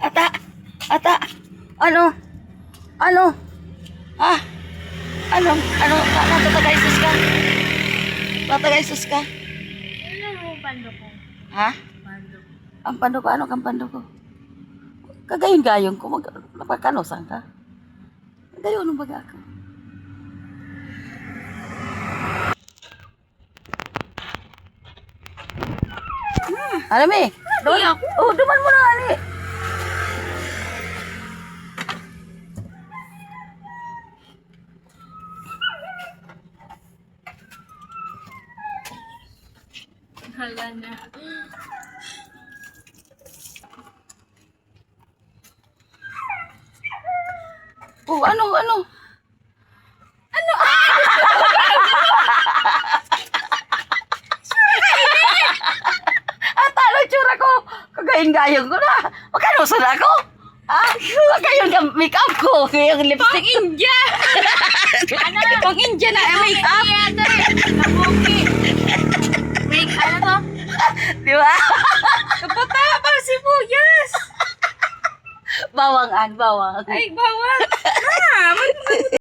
Ata, ata, ano? Ano? Ah, ano? Natatagay sus ka? Natatagay sus ka? Ano mo pando ko? Ha? Pando. Ang pando ko, ano kang pando ko? Kagayon-gayon ko, napagkanosan ka? Gayon ang baga ako. Alam eh, doon, oh, duman mo na, Ali. Hala na. Oh, ano? Talo tsura ko. Kagayon-gayon ko na. Magkanosan ako? Magkayon ka make-up ko. Yung lipstick. India! Ano? Pang India na make-up? Kabuki. Ano to? Di ba? Kapata pa sibuyas! Bawang. Ay, bawang! Ha!